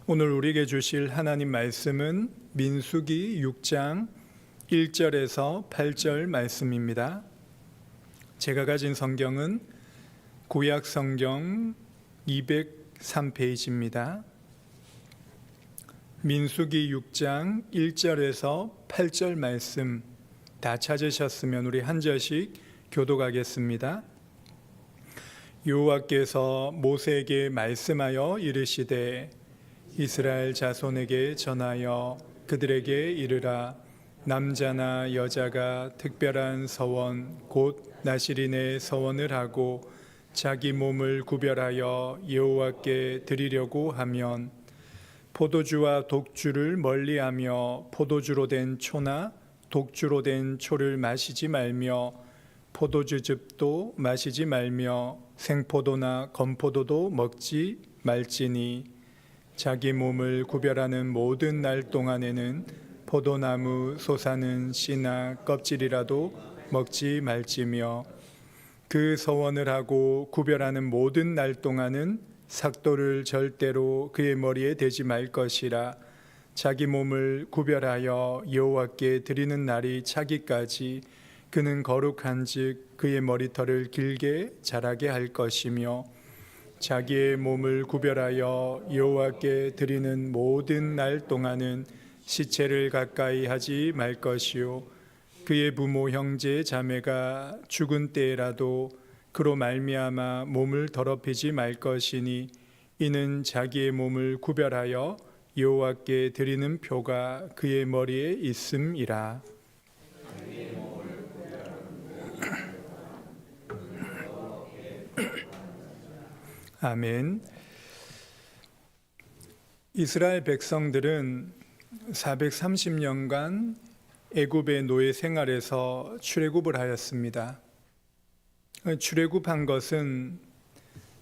오늘 우리에게 주실 하나님 말씀은 민수기 6장 1절에서 8절 말씀입니다. 제가 가진 성경은 구약 성경 203페이지입니다. 민수기 6장 1절에서 8절 말씀 다 찾으셨으면 우리 한 절씩 교독하겠습니다. 여호와께서 모세에게 말씀하여 이르시되 이스라엘 자손에게 전하여 그들에게 이르라. 남자나 여자가 특별한 서원 곧 나실인의 서원을 하고 자기 몸을 구별하여 여호와께 드리려고 하면 포도주와 독주를 멀리하며 포도주로 된 초나 독주로 된 초를 마시지 말며 포도주즙도 마시지 말며 생포도나 건포도도 먹지 말지니 자기 몸을 구별하는 모든 날 동안에는 포도나무 솟아는 씨나 껍질이라도 먹지 말지며 그 서원을 하고 구별하는 모든 날 동안은 삭도를 절대로 그의 머리에 대지 말 것이라. 자기 몸을 구별하여 여호와께 드리는 날이 차기까지 그는 거룩한즉 그의 머리털을 길게 자라게 할 것이며 자기의 몸을 구별하여 여호와께 드리는 모든 날 동안은 시체를 가까이 하지 말 것이요 그의 부모 형제 자매가 죽은 때라도 그로 말미암아 몸을 더럽히지 말 것이니 이는 자기의 몸을 구별하여 여호와께 드리는 표가 그의 머리에 있음이라. 아멘. 이스라엘 백성들은 430년간 애굽의 노예 생활에서 출애굽을 하였습니다. 출애굽한 것은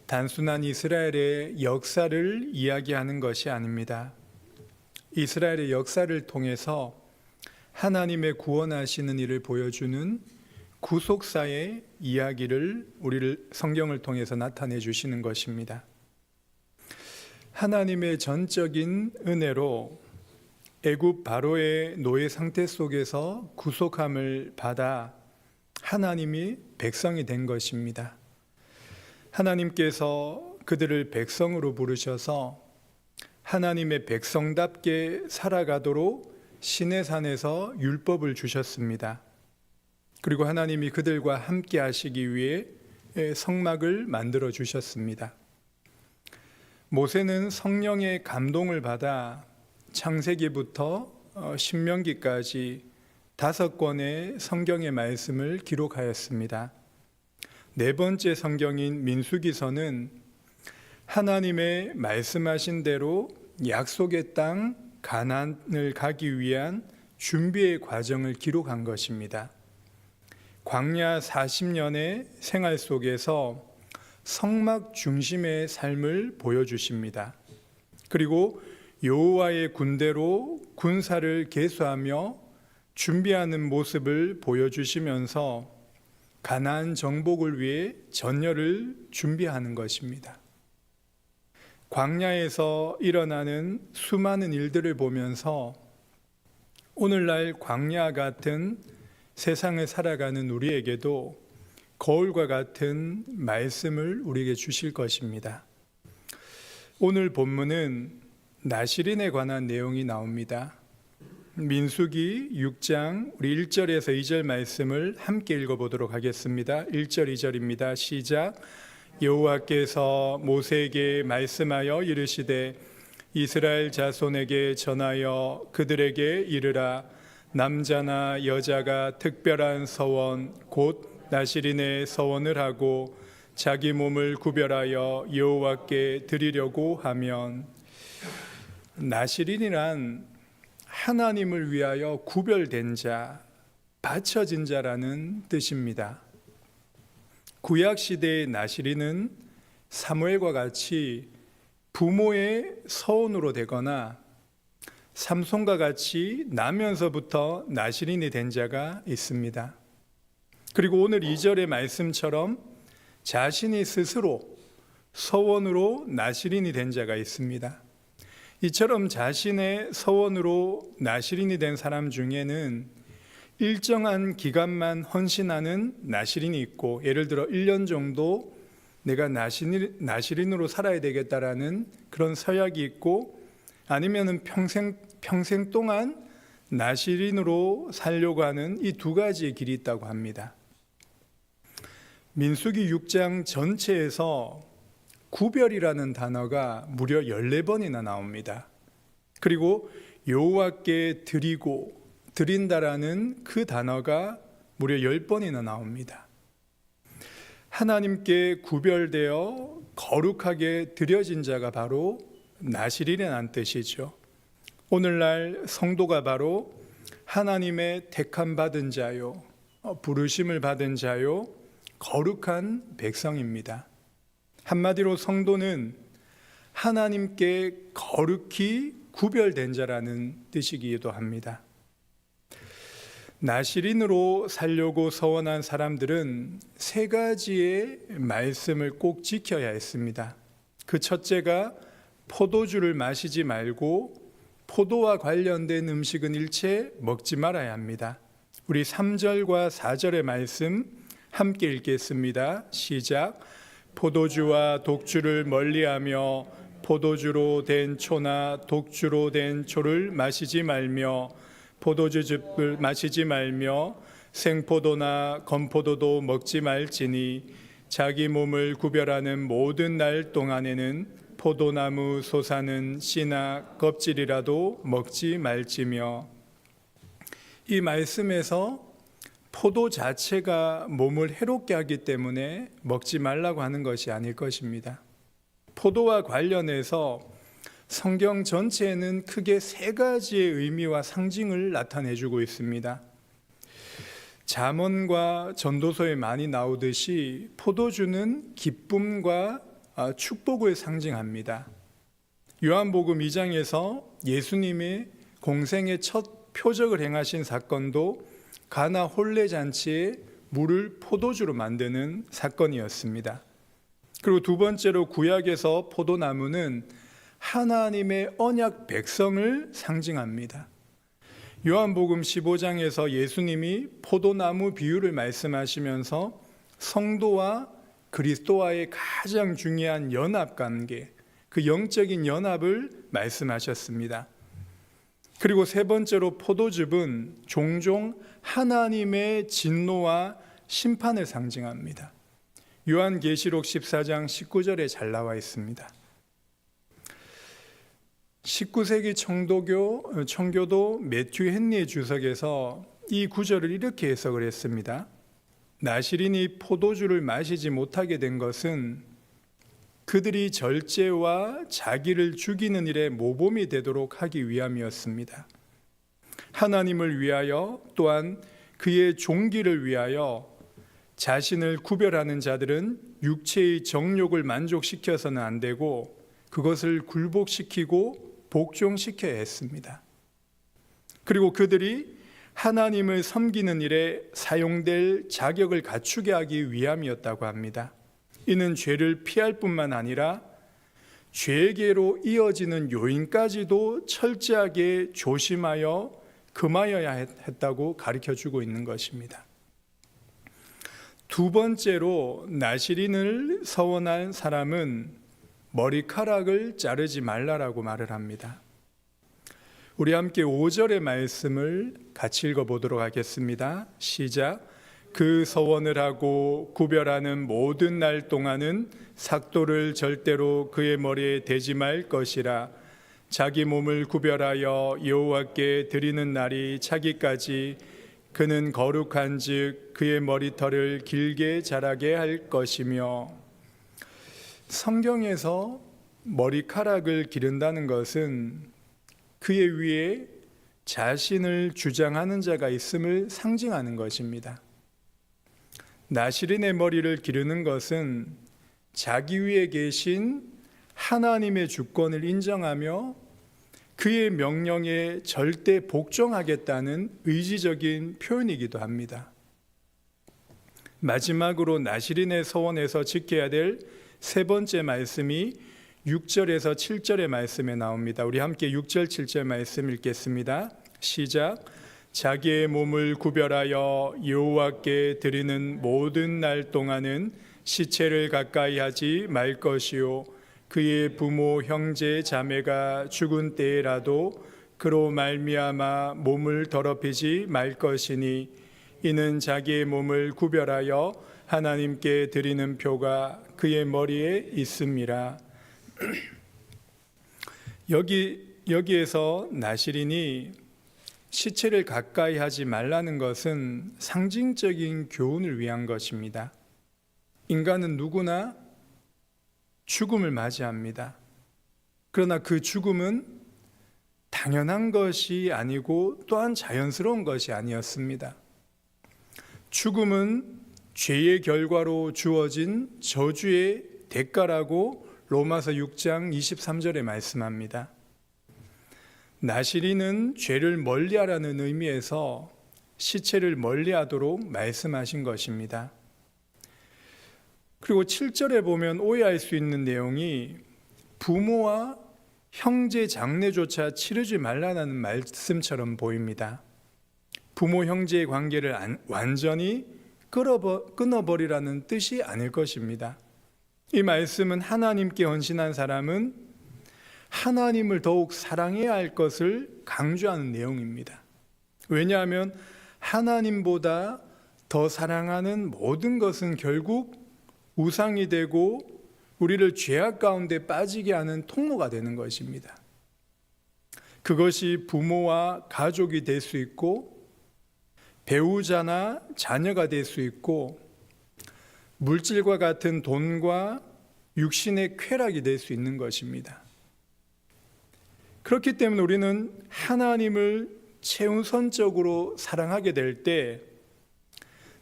단순한 이스라엘의 역사를 이야기하는 것이 아닙니다. 이스라엘의 역사를 통해서 하나님의 구원하시는 일을 보여주는 구속사의 이야기를 우리를 성경을 통해서 나타내 주시는 것입니다. 하나님의 전적인 은혜로 애굽 바로의 노예 상태 속에서 구속함을 받아 하나님이 백성이 된 것입니다. 하나님께서 그들을 백성으로 부르셔서 하나님의 백성답게 살아가도록 시내산에서 율법을 주셨습니다. 그리고 하나님이 그들과 함께 하시기 위해 성막을 만들어 주셨습니다. 모세는 성령의 감동을 받아 창세기부터 신명기까지 5권의 성경의 말씀을 기록하였습니다. 네 번째 성경인 민수기서는 하나님의 말씀하신 대로 약속의 땅 가나안을 가기 위한 준비의 과정을 기록한 것입니다. 광야 40년의 생활 속에서 성막 중심의 삶을 보여주십니다. 그리고 여호와의 군대로 군사를 계수하며 준비하는 모습을 보여주시면서 가나안 정복을 위해 전열을 준비하는 것입니다. 광야에서 일어나는 수많은 일들을 보면서 오늘날 광야 같은 세상을 살아가는 우리에게도 거울과 같은 말씀을 우리에게 주실 것입니다. 오늘 본문은 나실인에 관한 내용이 나옵니다. 민수기 6장 우리 1절에서 2절 말씀을 함께 읽어보도록 하겠습니다. 1절 2절입니다. 시작. 여호와께서 모세에게 말씀하여 이르시되 이스라엘 자손에게 전하여 그들에게 이르라. 남자나 여자가 특별한 서원 곧 나실인의 서원을 하고 자기 몸을 구별하여 여호와께 드리려고 하면, 나실인이란 하나님을 위하여 구별된 자, 바쳐진 자라는 뜻입니다. 구약시대의 나실인은 사무엘과 같이 부모의 서원으로 되거나 삼손과 같이 나면서부터 나실인이 된 자가 있습니다. 그리고 오늘 2절의 말씀처럼 자신이 스스로 서원으로 나시린이 된 자가 있습니다. 이처럼 자신의 서원으로 나시린이 된 사람 중에는 일정한 기간만 헌신하는 나시린이 있고, 예를 들어 1년 정도 내가 나시린으로 살아야 되겠다라는 그런 서약이 있고, 아니면은 평생 동안 나시린으로 살려고 하는 이 두 가지의 길이 있다고 합니다. 민수기 6장 전체에서 구별이라는 단어가 무려 14번이나 나옵니다. 그리고 여호와께 드린다라는 그 단어가 무려 10번이나 나옵니다. 하나님께 구별되어 거룩하게 드려진 자가 바로 나시린이라는 뜻이죠. 오늘날 성도가 바로 하나님의 택함 받은 자요, 부르심을 받은 자요, 거룩한 백성입니다. 한마디로 성도는 하나님께 거룩히 구별된 자라는 뜻이기도 합니다. 나시린으로 살려고 서원한 사람들은 세 가지의 말씀을 꼭 지켜야 했습니다. 그 첫째가 포도주를 마시지 말고 포도와 관련된 음식은 일체 먹지 말아야 합니다. 우리 3절과 4절의 말씀 함께 읽겠습니다. 시작. 포도주와 독주를 멀리하며 포도주로 된 초나 독주로 된 초를 마시지 말며 포도주즙을 마시지 말며 생포도나 건포도도 먹지 말지니 자기 몸을 구별하는 모든 날 동안에는 포도나무 솟아는 씨나 껍질이라도 먹지 말지며. 이 말씀에서 포도 자체가 몸을 해롭게 하기 때문에 먹지 말라고 하는 것이 아닐 것입니다. 포도와 관련해서 성경 전체에는 크게 세 가지의 의미와 상징을 나타내주고 있습니다. 잠언과 전도서에 많이 나오듯이 포도주는 기쁨과 축복을 상징합니다. 요한복음 2장에서 예수님의 공생의 첫 표적을 행하신 사건도 가나 혼례 잔치에 물을 포도주로 만드는 사건이었습니다. 그리고 두 번째로 구약에서 포도나무는 하나님의 언약 백성을 상징합니다. 요한복음 15장에서 예수님이 포도나무 비유를 말씀하시면서 성도와 그리스도와의 가장 중요한 연합관계, 그 영적인 연합을 말씀하셨습니다. 그리고 세 번째로 포도즙은 종종 하나님의 진노와 심판을 상징합니다. 요한계시록 14장 19절에 잘 나와 있습니다. 19세기 청교도 매튜 헨리의 주석에서 이 구절을 이렇게 해석을 했습니다. 나시린이 포도주를 마시지 못하게 된 것은 그들이 절제와 자기를 죽이는 일에 모범이 되도록 하기 위함이었습니다. 하나님을 위하여 또한 그의 종기를 위하여 자신을 구별하는 자들은 육체의 정욕을 만족시켜서는 안 되고 그것을 굴복시키고 복종시켜야 했습니다. 그리고 그들이 하나님을 섬기는 일에 사용될 자격을 갖추게 하기 위함이었다고 합니다. 이는 죄를 피할 뿐만 아니라 죄계로 이어지는 요인까지도 철저하게 조심하여 금하여야 했다고 가르쳐주고 있는 것입니다. 두 번째로 나시린을 서원한 사람은 머리카락을 자르지 말라라고 말을 합니다. 우리 함께 5절의 말씀을 같이 읽어보도록 하겠습니다. 시작. 그 서원을 하고 구별하는 모든 날 동안은 삭도를 절대로 그의 머리에 대지 말 것이라. 자기 몸을 구별하여 여호와께 드리는 날이 차기까지 그는 거룩한즉 그의 머리털을 길게 자라게 할 것이며. 성경에서 머리카락을 기른다는 것은 그의 위에 자신을 주장하는 자가 있음을 상징하는 것입니다. 나시린의 머리를 기르는 것은 자기 위에 계신 하나님의 주권을 인정하며 그의 명령에 절대 복종하겠다는 의지적인 표현이기도 합니다. 마지막으로 나시린의 서원에서 지켜야 될 세 번째 말씀이 6절에서 7절의 말씀에 나옵니다. 우리 함께 6절 7절 말씀 읽겠습니다. 시작. 자기의 몸을 구별하여 여호와께 드리는 모든 날 동안은 시체를 가까이 하지 말 것이요 그의 부모 형제 자매가 죽은 때라도 그로 말미암아 몸을 더럽히지 말 것이니 이는 자기의 몸을 구별하여 하나님께 드리는 표가 그의 머리에 있음이라. 여기에서 나시린이 시체를 가까이 하지 말라는 것은 상징적인 교훈을 위한 것입니다. 인간은 누구나 죽음을 맞이합니다. 그러나 그 죽음은 당연한 것이 아니고 또한 자연스러운 것이 아니었습니다. 죽음은 죄의 결과로 주어진 저주의 대가라고 로마서 6장 23절에 말씀합니다. 나시린은 죄를 멀리하라는 의미에서 시체를 멀리하도록 말씀하신 것입니다. 그리고 7절에 보면 오해할 수 있는 내용이 부모와 형제 장례조차 치르지 말라는 말씀처럼 보입니다. 부모 형제의 관계를 완전히 끊어버리라는 뜻이 아닐 것입니다. 이 말씀은 하나님께 헌신한 사람은 하나님을 더욱 사랑해야 할 것을 강조하는 내용입니다. 왜냐하면 하나님보다 더 사랑하는 모든 것은 결국 우상이 되고 우리를 죄악 가운데 빠지게 하는 통로가 되는 것입니다. 그것이 부모와 가족이 될 수 있고 배우자나 자녀가 될 수 있고 물질과 같은 돈과 육신의 쾌락이 될 수 있는 것입니다. 그렇기 때문에 우리는 하나님을 최우선적으로 사랑하게 될 때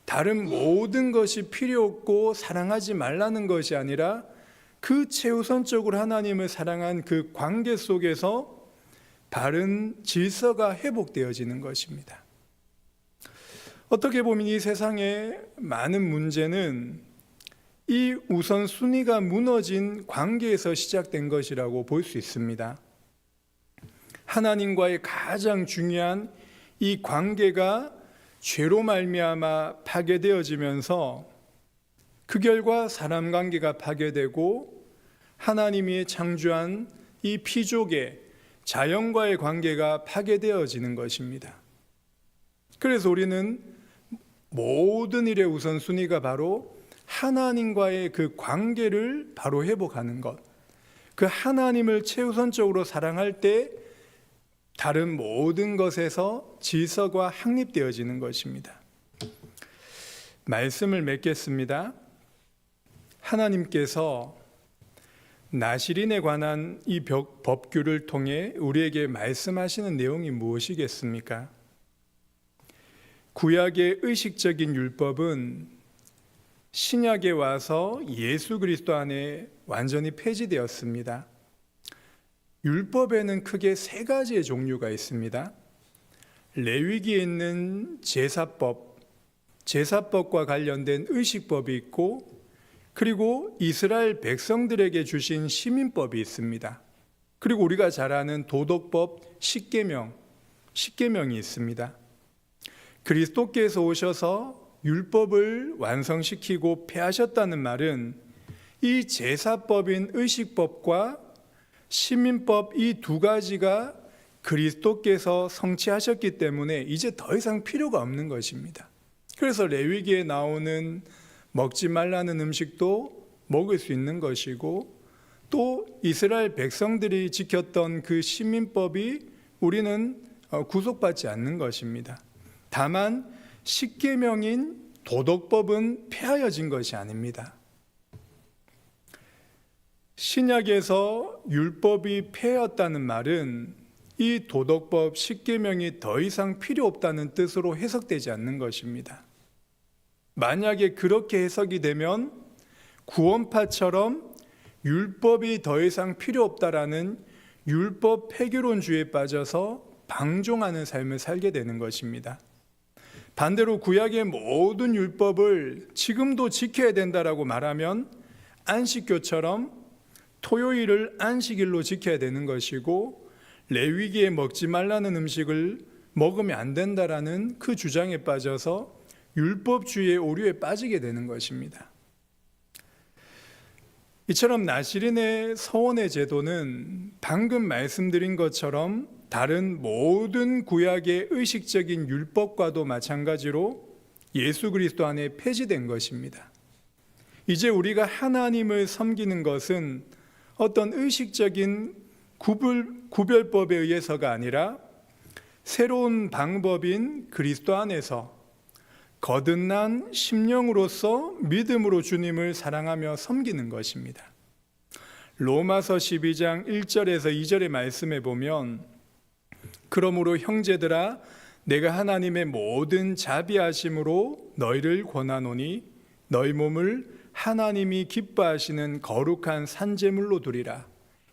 다른 모든 것이 필요 없고 사랑하지 말라는 것이 아니라 그 최우선적으로 하나님을 사랑한 그 관계 속에서 바른 질서가 회복되어지는 것입니다. 어떻게 보면 이 세상의 많은 문제는 이 우선순위가 무너진 관계에서 시작된 것이라고 볼 수 있습니다. 하나님과의 가장 중요한 이 관계가 죄로 말미암아 파괴되어지면서 그 결과 사람 관계가 파괴되고 하나님이 창조한 이 피조계, 자연과의 관계가 파괴되어지는 것입니다. 그래서 우리는 모든 일의 우선순위가 바로 하나님과의 그 관계를 바로 회복하는 것, 그 하나님을 최우선적으로 사랑할 때 다른 모든 것에서 질서가 확립되어지는 것입니다. 말씀을 맺겠습니다. 하나님께서 나시린에 관한 이 법규를 통해 우리에게 말씀하시는 내용이 무엇이겠습니까? 구약의 의식적인 율법은 신약에 와서 예수 그리스도 안에 완전히 폐지되었습니다. 율법에는 크게 세 가지의 종류가 있습니다. 레위기에 있는 제사법과 관련된 의식법이 있고, 그리고 이스라엘 백성들에게 주신 시민법이 있습니다. 그리고 우리가 잘 아는 도덕법 십계명이 있습니다. 그리스도께서 오셔서 율법을 완성시키고 폐하셨다는 말은 이 제사법인 의식법과 시민법 이 두 가지가 그리스도께서 성취하셨기 때문에 이제 더 이상 필요가 없는 것입니다. 그래서 레위기에 나오는 먹지 말라는 음식도 먹을 수 있는 것이고, 또 이스라엘 백성들이 지켰던 그 시민법이 우리는 구속받지 않는 것입니다. 다만 십계명인 도덕법은 폐하여진 것이 아닙니다. 신약에서 율법이 폐하였다는 말은 이 도덕법 십계명이 더 이상 필요 없다는 뜻으로 해석되지 않는 것입니다. 만약에 그렇게 해석이 되면 구원파처럼 율법이 더 이상 필요 없다라는 율법 폐교론주의에 빠져서 방종하는 삶을 살게 되는 것입니다. 반대로 구약의 모든 율법을 지금도 지켜야 된다라고 말하면 안식교처럼 토요일을 안식일로 지켜야 되는 것이고 레위기에 먹지 말라는 음식을 먹으면 안 된다라는 그 주장에 빠져서 율법주의의 오류에 빠지게 되는 것입니다. 이처럼 나시린의 서원의 제도는 방금 말씀드린 것처럼 다른 모든 구약의 의식적인 율법과도 마찬가지로 예수 그리스도 안에 폐지된 것입니다. 이제 우리가 하나님을 섬기는 것은 어떤 의식적인 구별법에 의해서가 아니라 새로운 방법인 그리스도 안에서 거듭난 심령으로서 믿음으로 주님을 사랑하며 섬기는 것입니다. 로마서 12장 1절에서 2절의 말씀에 보면 그러므로 형제들아 내가 하나님의 모든 자비하심으로 너희를 권하노니 너희 몸을 하나님이 기뻐하시는 거룩한 산제물로 드리라.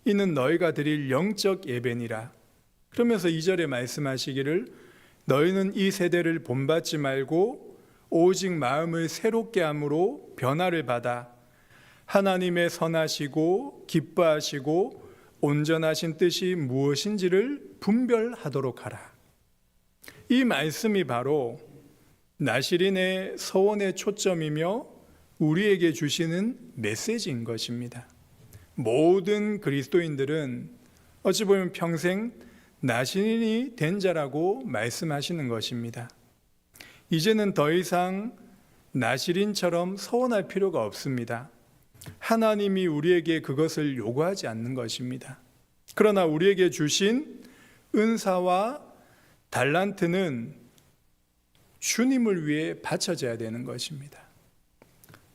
이는 너희가 드릴 영적 예배니라. 그러면서 2절에 말씀하시기를 너희는 이 세대를 본받지 말고 오직 마음을 새롭게 함으로 변화를 받아 하나님의 선하시고 기뻐하시고 온전하신 뜻이 무엇인지를 분별하도록 하라. 이 말씀이 바로 나시린의 서원의 초점이며 우리에게 주시는 메시지인 것입니다. 모든 그리스도인들은 어찌 보면 평생 나시린이 된 자라고 말씀하시는 것입니다. 이제는 더 이상 나시린처럼 서원할 필요가 없습니다. 하나님이 우리에게 그것을 요구하지 않는 것입니다. 그러나 우리에게 주신 은사와 달란트는 주님을 위해 바쳐져야 되는 것입니다.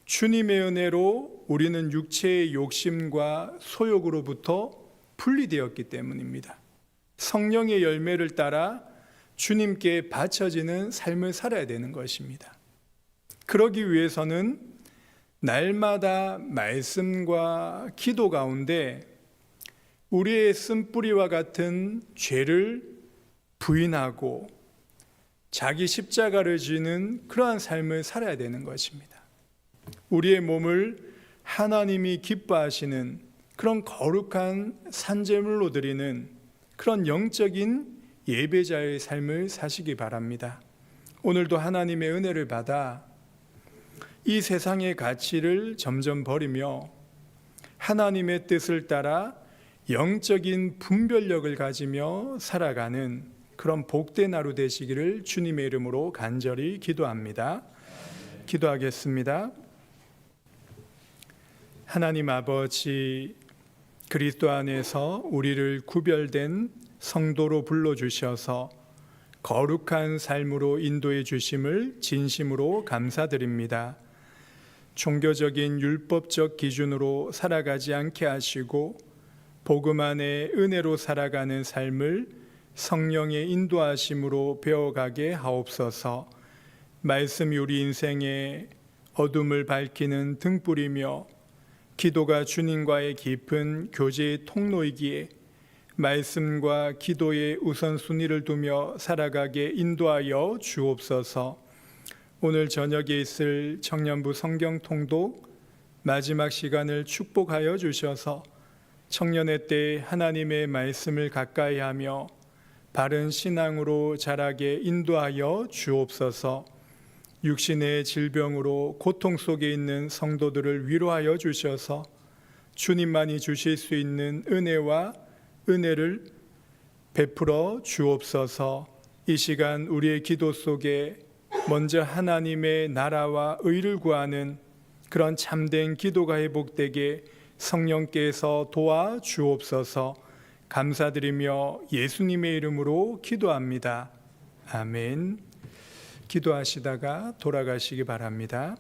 주님의 은혜로 우리는 육체의 욕심과 소욕으로부터 분리되었기 때문입니다. 성령의 열매를 따라 주님께 바쳐지는 삶을 살아야 되는 것입니다. 그러기 위해서는 날마다 말씀과 기도 가운데 우리의 쓴뿌리와 같은 죄를 부인하고 자기 십자가를 지는 그러한 삶을 살아야 되는 것입니다. 우리의 몸을 하나님이 기뻐하시는 그런 거룩한 산제물로 드리는 그런 영적인 예배자의 삶을 사시기 바랍니다. 오늘도 하나님의 은혜를 받아 이 세상의 가치를 점점 버리며 하나님의 뜻을 따라 영적인 분별력을 가지며 살아가는 그런 복된 하루 되시기를 주님의 이름으로 간절히 기도합니다. 기도하겠습니다. 하나님 아버지, 그리스도 안에서 우리를 구별된 성도로 불러주셔서 거룩한 삶으로 인도해 주심을 진심으로 감사드립니다. 종교적인 율법적 기준으로 살아가지 않게 하시고 복음 안에 은혜로 살아가는 삶을 성령의 인도하심으로 배워가게 하옵소서. 말씀이 우리 인생의 어둠을 밝히는 등불이며 기도가 주님과의 깊은 교제의 통로이기에 말씀과 기도의 우선순위를 두며 살아가게 인도하여 주옵소서. 오늘 저녁에 있을 청년부 성경 통독 마지막 시간을 축복하여 주셔서 청년의 때 하나님의 말씀을 가까이 하며 바른 신앙으로 자라게 인도하여 주옵소서. 육신의 질병으로 고통 속에 있는 성도들을 위로하여 주셔서 주님만이 주실 수 있는 은혜를 베풀어 주옵소서. 이 시간 우리의 기도 속에 먼저 하나님의 나라와 의를 구하는 그런 참된 기도가 회복되게 성령께서 도와 주옵소서. 감사드리며 예수님의 이름으로 기도합니다. 아멘. 기도하시다가 돌아가시기 바랍니다.